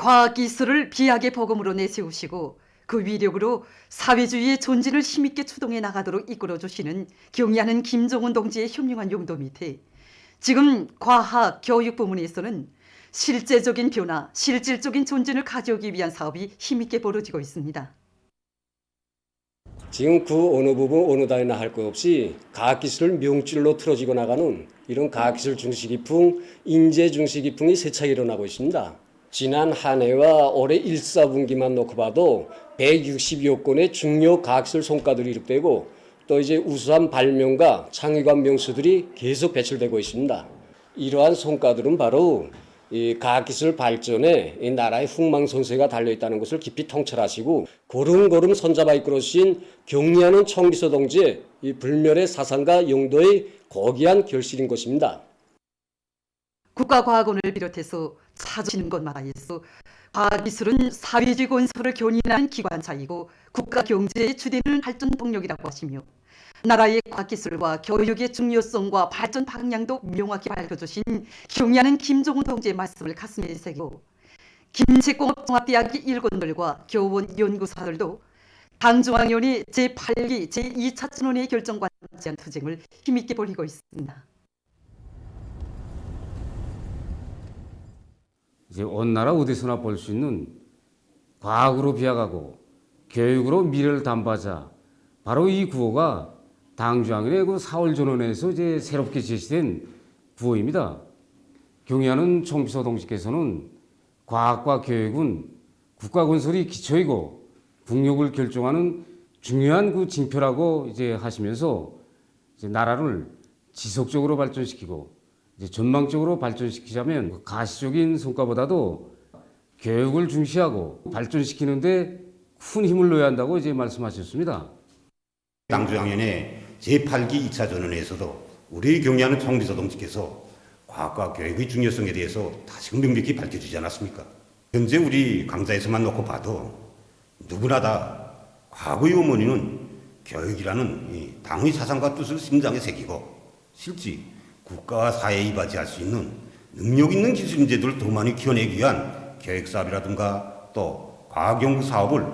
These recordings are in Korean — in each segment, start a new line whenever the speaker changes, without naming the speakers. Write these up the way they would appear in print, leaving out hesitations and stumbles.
과학기술을 비약의 복음으로 내세우시고 그 위력으로 사회주의의 존진을 힘있게 추동해 나가도록 이끌어주시는 경의하는 김정은 동지의 현명한 용도 밑에 지금 과학, 교육 부문에서는 실제적인 변화, 실질적인 존진을 가져오기 위한 사업이 힘있게 벌어지고 있습니다.
지금 그 어느 부분 어느 단위나 할 것 없이 과학기술을 명줄로 틀어지고 나가는 이런 과학기술 중시기풍, 인재 중시기풍이 세차게 일어나고 있습니다. 지난 한 해와 올해 1, 4분기만 놓고 봐도 160여 건의 중요 과학기술 성과들이 이룩되고 또 이제 우수한 발명가, 창의관 명수들이 계속 배출되고 있습니다. 이러한 성과들은 바로 이 과학기술 발전에 이 나라의 흥망성쇠가 달려있다는 것을 깊이 통찰하시고 고름고름 손잡아 이끌어주신 경의하는 총비서 동지의 이 불멸의 사상과 용도의 고귀한 결실인 것입니다.
국가과학원을 비롯해서 찾으시는 곳마다에서 과학기술은 사회주의 건설을 견인하는 기관차이고 국가 경제의 주되는 발전 동력이라고 하시며 나라의 과학기술과 교육의 중요성과 발전 방향도 명확히 밝혀주신 경의하는 김정은 동지의 말씀을 가슴에 새기고 김책공업종합대학의 일꾼들과 교원 연구사들도 당중앙위원회 제8기 제2차 전원회의 결정과 제한 투쟁을 힘있게 벌이고 있습니다.
이제 온 나라 어디서나 볼 수 있는 과학으로 비약하고 교육으로 미래를 담보하자, 바로 이 구호가 당중앙위원회 그 4월 전원회에서 이제 새롭게 제시된 구호입니다. 경의하는 총비서 동지께서는 과학과 교육은 국가 건설이 기초이고 국력을 결정하는 중요한 그 징표라고 이제 하시면서 이제 나라를 지속적으로 발전시키고 이제 전망적으로 발전시키자면 가시적인 성과보다도 교육을 중시하고 발전시키는데 큰 힘을 넣어야 한다고 이제 말씀하셨습니다.
당중앙위원회 제8기 2차 전원회에서도 우리 경의하는 총비서 동지께서 과학과 교육의 중요성에 대해서 다시금 명백히 밝혀주지 않았습니까? 현재 우리 강좌에서만 놓고 봐도 누구나 다 과거의 어머니는 교육이라는 이 당의 사상과 뜻을 심장에 새기고 실제 국가와 사회에 이바지할 수 있는 능력 있는 기술 인재들을 더 많이 키워내기 위한 교육사업이라든가 또 과학연구 사업을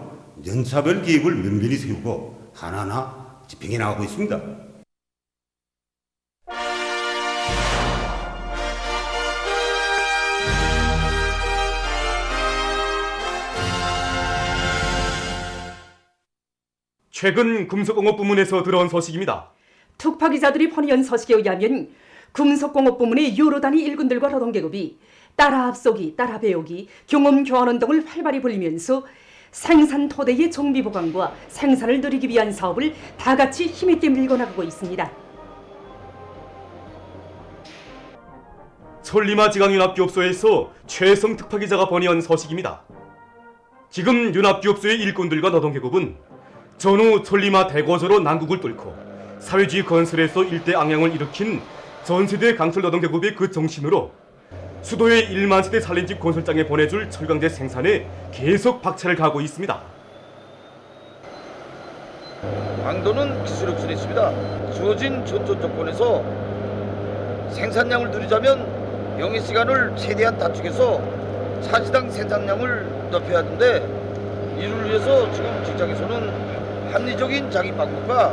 연차별 계획을 면밀히 세우고 하나하나 집행해 나가고 있습니다.
최근 금속공업 부문에서 들어온 소식입니다.
특파 기자들이 보내온 소식에 의하면 금속공업 부문의 여러 단위 일꾼들과 노동계급이 따라 앞서기, 따라 배우기, 경험 교환 등을 활발히 벌이면서 생산 토대의 정비 보강과 생산을 늘리기 위한 사업을 다 같이 힘있게 밀고 나가고 있습니다.
솔리마 지강윤합기업소에서 최성 특파기자가 보내온 소식입니다. 지금 윤합기업소의 일꾼들과 노동계급은 전후 솔리마 대고조로 난국을 뚫고 사회주의 건설에서 일대 앙양을 일으킨 전세대 강철 노동계급의 그 정신으로 수도의 1만 세대 살림집 건설장에 보내줄 철강제 생산에 계속 박차를 가하고 있습니다.
강도는 기술력순이 있습니다. 주어진 전투 조건에서 생산량을 늘리자면 영위시간을 최대한 단축해서 차지당 생산량을 높여야 하는데 이를 위해서 지금 직장에서는 합리적인 자기 방법과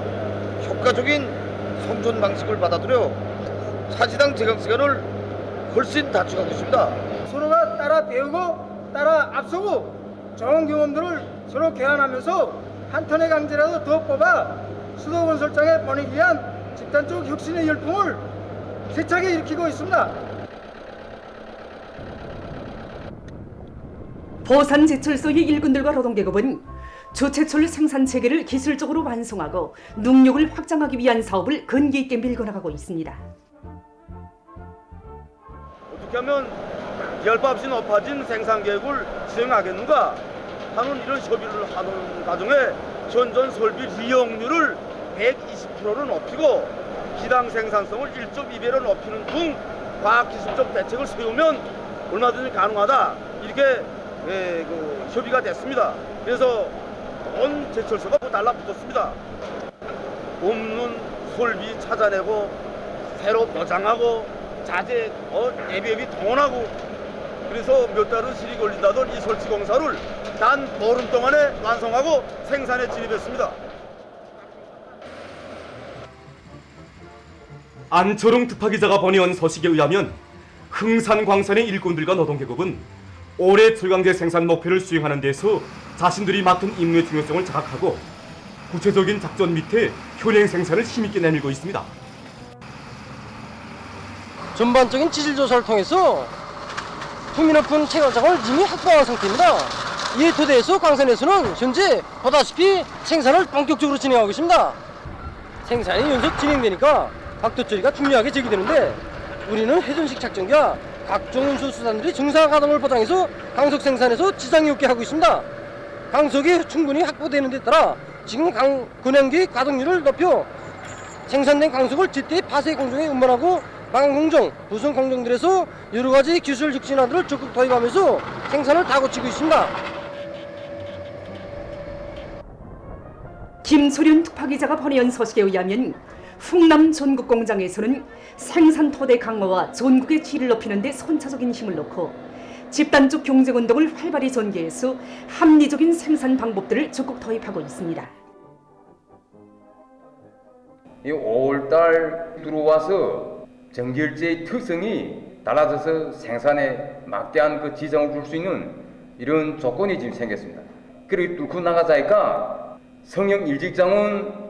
효과적인 생존 방식을 받아들여 차지당 제강시간을 훨씬 단축하고 있습니다.
서로가 따라 배우고 따라 앞서고 좋은 경험들을 서로 교환하면서 한 톤의 강제라도 더 뽑아 수도건설장에 보내기 위한 집단적 혁신의 열풍을 세차게 일으키고 있습니다.
보산제철소의 일꾼들과 노동계급은 저체철 생산체계를 기술적으로 완성하고 능력을 확장하기 위한 사업을 근기 있게 밀고 나가고 있습니다.
어떻게 하면 계열파 없이 높아진 생산계획을 진행하겠는가 하는 이런 협의를 하는 과정에 전전 설비 이용률을 120%를 높이고 기당 생산성을 1.2배로 높이는 등 과학기술적 대책을 세우면 얼마든지 가능하다 이렇게 협의가 됐습니다. 그래서 온 제철소가 달라붙었습니다. 없는 설비 찾아내고 새로 보장하고 자재 예비업이 동원하고 그래서 몇 달은 실이 걸린다던 이 설치 공사를 단 보름 동안에 완성하고 생산에 진입했습니다.
안철웅 특파기자가 번역한 서식에 의하면 흥산광산의 일꾼들과 노동계급은 올해 철강제 생산 목표를 수행하는 데서 자신들이 맡은 임무의 중요성을 자각하고 구체적인 작전 밑에 현행 생산을 힘있게 내밀고 있습니다.
전반적인 지질 조사를 통해서 품위 높은 채광장을 이미 확보한 상태입니다. 이에 토대에서 광산에서는 현재 보다시피 생산을 본격적으로 진행하고 있습니다. 생산이 연속 진행되니까 각도 처리가 중요하게 제기되는데 우리는 회전식 작전과 각종 운수 수단들이 정상 가동을 보장해서 강석 생산에서 지장이 없게 하고 있습니다. 강석이 충분히 확보되는 데 따라 지금 근행기 가동률을 높여 생산된 강석을 제때 파쇄 공정에 운반하고 마감 공정, 부선 공정들에서 여러 가지 기술 혁신화들을 적극 도입하면서 생산을 다고치고 있습니다.
김소륜 특파기자가 번역한 서식에 의하면 흥남 전국 공장에서는 생산 토대 강화와 전국의 질을 높이는 데 선차적인 힘을 놓고 집단적 경쟁 운동을 활발히 전개해서 합리적인 생산 방법들을 적극 도입하고 있습니다.
이 5월달 들어와서 정결제의 특성이 달라져서 생산에 막대한 그 지장을 줄 수 있는 이런 조건이 지금 생겼습니다. 그리고 뚫고 나가자니까 성형 일직장은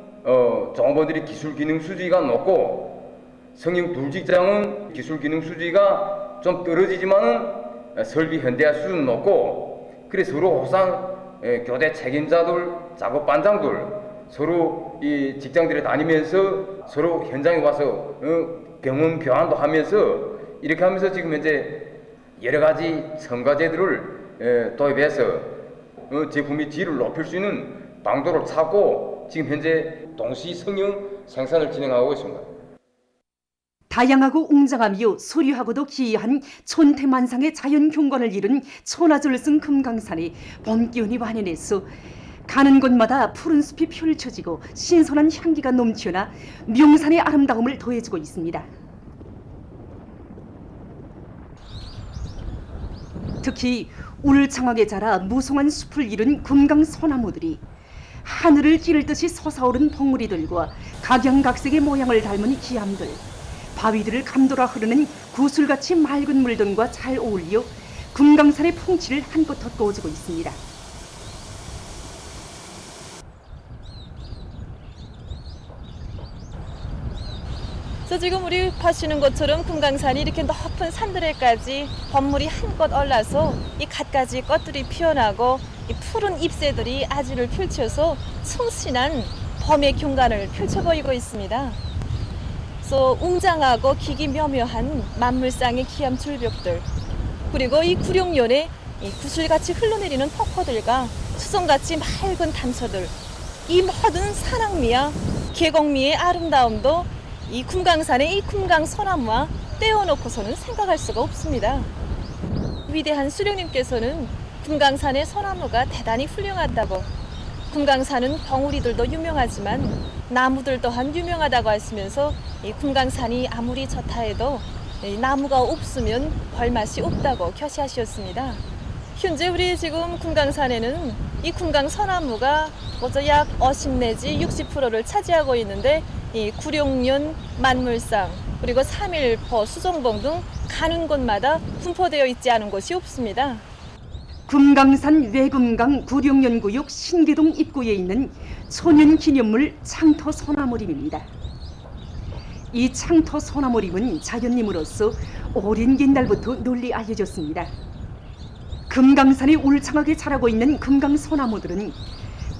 종업원들이 기술 기능 수준이가 높고 성형 둘직장은 기술 기능 수준이가 좀 떨어지지만은 설비 현대화 수준 높고 그래서 서로 호상 교대 책임자들, 작업 반장들 서로 이 직장들에 다니면서 서로 현장에 와서 경험 교환도 하면서 이렇게 하면서 지금 현재 여러 가지 첨가제들을 도입해서 제품의 질을 높일 수 있는 방도를 찾고 지금 현재 동시 성형 생산을 진행하고 있습니다.
다양하고 웅장하며 소류하고도 기이한 촌태만상의 자연 경관을 이룬 천하절승 금강산이 봄 기운이 완연해서 가는 곳마다 푸른 숲이 펼쳐지고 신선한 향기가 넘쳐나 명산의 아름다움을 더해주고 있습니다. 특히 울창하게 자라 무성한 숲을 이룬 금강 소나무들이 하늘을 찌를 듯이 솟아오른 봉우리들과 각양각색의 모양을 닮은 기암들, 바위들을 감돌아 흐르는 구슬같이 맑은 물 등과 잘 어울려 금강산의 풍치를 한껏 돋궈주고 있습니다.
그래서 지금 우리 보시는 것처럼 금강산이 이렇게 높은 산들에까지 벚물이 한껏 올라서 이 갖가지 꽃들이 피어나고 이 푸른 잎새들이 아지를 펼쳐서 충신한 봄의 경관을 펼쳐 보이고 있습니다. 그래서 웅장하고 기기 묘묘한 만물상의 기암 절벽들, 그리고 이 구룡연의 이 구슬같이 흘러내리는 폭포들과 수성같이 맑은 단서들, 이 모든 산악미와 계곡미의 아름다움도 이 금강산의 이 금강 소나무와 떼어놓고서는 생각할 수가 없습니다. 위대한 수령님께서는 금강산의 소나무가 대단히 훌륭하다고, 금강산은 벙우리들도 유명하지만 나무들 또한 유명하다고 하시면서 이 금강산이 아무리 좋다 해도 이 나무가 없으면 벌맛이 없다고 교시하셨습니다. 현재 우리 지금 금강산에는 이 금강 소나무가 먼저 약 50 내지 60%를 차지하고 있는데 이 구룡연, 만물상, 그리고 3일포, 수정봉 등 가는 곳마다 분포되어 있지 않은 곳이 없습니다.
금강산 외금강 구룡연구역 신계동 입구에 있는 천연기념물 창토 소나무림입니다. 이 창토 소나무림은 자연님으로서 오랜 옛날부터 널리 알려졌습니다. 금강산이 울창하게 자라고 있는 금강 소나무들은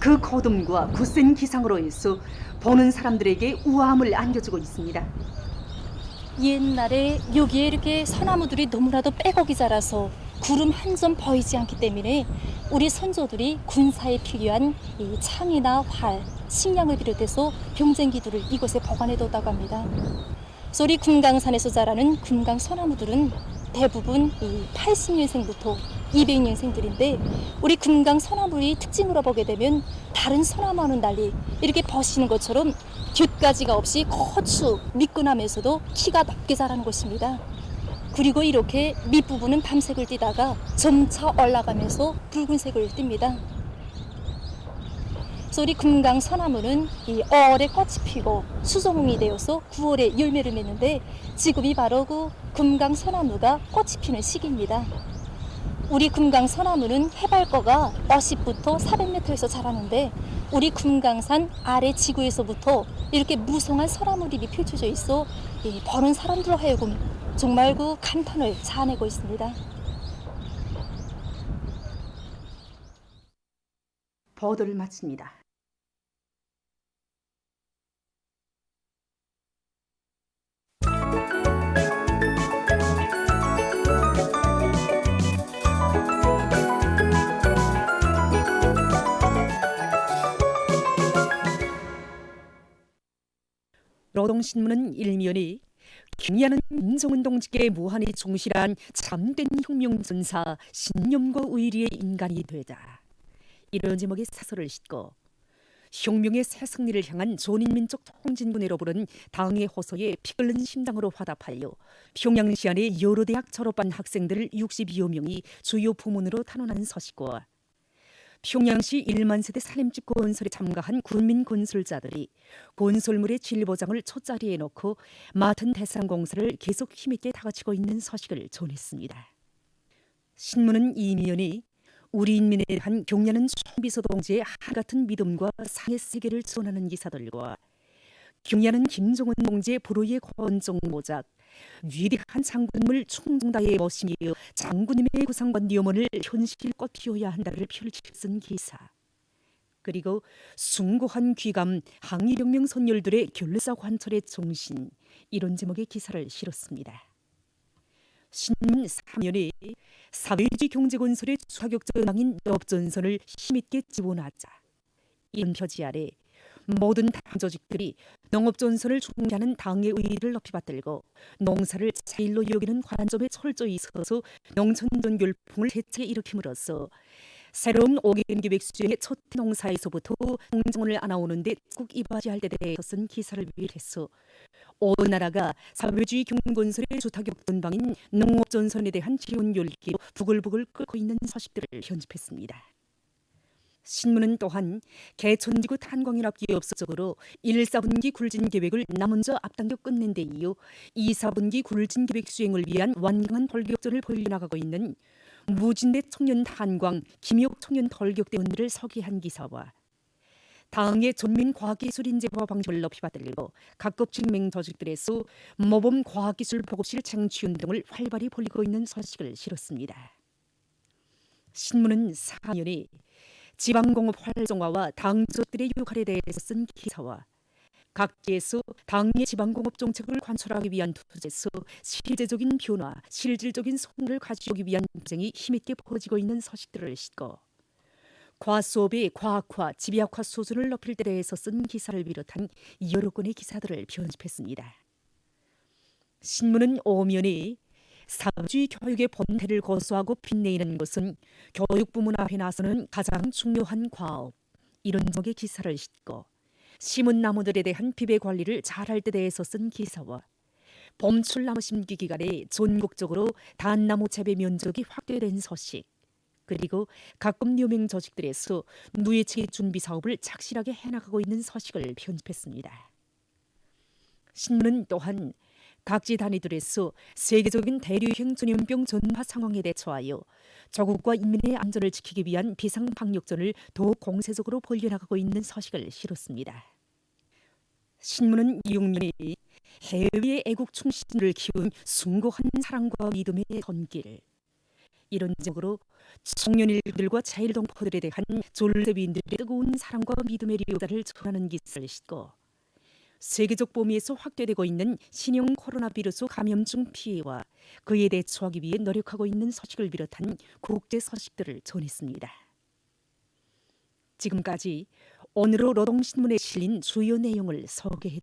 그 거둠과 굳센 기상으로 해서 보는 사람들에게 우아함을 안겨주고 있습니다.
옛날에 여기에 이렇게 소나무들이 너무나도 빼곡히 자라서 구름 한 점 보이지 않기 때문에 우리 선조들이 군사에 필요한 이 창이나 활, 식량을 비롯해서 병쟁기들을 이곳에 보관해뒀다고 합니다. 그래서 우리 금강산에서 자라는 금강 소나무들은 대부분 이 80년생부터 200년생들인데 우리 금강 소나무의 특징으로 보게 되면 다른 소나무와는 달리 이렇게 보시는 것처럼 뒷가지가 없이 거추 미끈하면서도 키가 높게 자라는 것입니다. 그리고 이렇게 밑부분은 밤색을 띠다가 점차 올라가면서 붉은색을 띱니다. 그래서 우리 금강 소나무는 이 5월에 꽃이 피고 수종이 되어서 9월에 열매를 맺는데 지금이 바로 그 금강 소나무가 꽃이 피는 시기입니다. 우리 금강 소나무는 해발거가 50부터 400m에서 자라는데 우리 금강산 아래 지구에서부터 이렇게 무성한 소나무잎이 펼쳐져 있어 보는 사람들로 하여금 정말 그 감탄을 자아내고 있습니다.
보도를 마칩니다. 노동신문은 일면이 경야는 민족운동직의 무한히 충실한 참된 혁명전사 신념과 의리의 인간이 되자 이런 제목의 사설을 싣고 혁명의 새 승리를 향한 조민민족 통진군회로 부른 당의 호소에 피 끓는 심장으로 화답하여 평양시안의 여러 대학 졸업한 학생들 62여 명이 주요 부문으로 탄원한 서식과 평양시 1만 세대 살림집 건설에 참가한 군민 건설자들이 건설물의 질 보장을 첫자리에 놓고 맡은 대상 공사를 계속 힘있게 다그치고 있는 소식을 전했습니다. 신문은 이면이 우리 인민에 대한 경례하는 총비서 동지의 한같은 믿음과 상의 세계를 전하는 기사들과 경례하는 김정은 동지의 불후의 권종 모작, 위대한 장군물 충정다의 멋이며 장군님의 구상과 뉘어먼을 현실껏 피워야 한다를 펼쳐쓴 기사, 그리고 숭고한 귀감 항일혁명 선열들의 결사 관철의 정신, 이런 제목의 기사를 실었습니다. 신문 3면에 사회주의 경제건설의 수학역전왕인 농업전선을 힘있게 지원하자, 이런 표지 아래 모든 당 조직들이 농업전선을 중시하는 당의 의의를 높이 받들고 농사를 제일로 여기는 관점에 철저히 서서 농촌전 결풍을 대책에 일으킴으로써 새로운 5개년 계획 수행의 첫 농사에서부터 공정을 안아오는데 꼭 이바지할 때 대해서 쓴 기사를 비롯해서 온 나라가 사회주의 경건설의 주타격전방인 농업전선에 대한 지원 열기로 부글부글 끓고 있는 소식들을 편집했습니다. 신문은 또한 개천지구 탄광연합기업소적으로 1, 4분기 굴진 계획을 나 먼저 앞당겨 끝낸 데 이어 2, 4분기 굴진 계획 수행을 위한 완강한 돌격전을 벌려나가고 있는 무진대 청년 탄광, 김역 청년 돌격대원들을 소개한 기사와 당의 전민 과학기술인재화 방식을 높이 받들고 각급 직맹 조직들에서 모범 과학기술 보급실 쟁취운동을 활발히 벌이고 있는 소식을 실었습니다. 신문은 4년에 지방공업 활성화와 당조직들의 역할에 대해서 쓴 기사와 각지에서 당의 지방공업 정책을 관철하기 위한 투쟁에서 실제적인 변화, 실질적인 성과를 가져오기 위한 투쟁이 힘있게 벌어지고 있는 소식들을 싣고 과수업의 과학화, 집약화 수준을 높일 때 대해서 쓴 기사를 비롯한 여러 건의 기사들을 편집했습니다. 신문은 5면에 사회주의 교육의 본태를 고수하고 빛내는 것은 교육부문 앞에 나서는 가장 중요한 과업, 이런 제목의 기사를 싣고 심은 나무들에 대한 비배 관리를 잘할 때 대해서 쓴 기사와 봄철나무 심기 기간에 전국적으로 단나무 재배 면적이 확대된 소식, 그리고 각급 유명 조직들에서 누에체계 준비 사업을 착실하게 해나가고 있는 소식을 편집했습니다. 신문은 또한 각지 단위들에서 세계적인 대류형 전염병 전파 상황에 대처하여 조국과 인민의 안전을 지키기 위한 비상방역전을 더욱 공세적으로 벌려나가고 있는 소식을 실었습니다. 신문은 6면에 해외의 애국 충신을 키운 숭고한 사랑과 믿음의 손길, 이런 제목으로 청년 일들과 자일동포들에 대한 졸세비인들의 뜨거운 사랑과 믿음의 리오다를 전하는 기사를 싣고 세계적 범위에서 확대되고 있는 신형 코로나 비루스 감염증 피해와 그에 대처하기 위해 노력하고 있는 소식을 비롯한 국제 소식들을 전했습니다. 지금까지 오늘의 노동신문에 실린 주요 내용을 소개했습니다.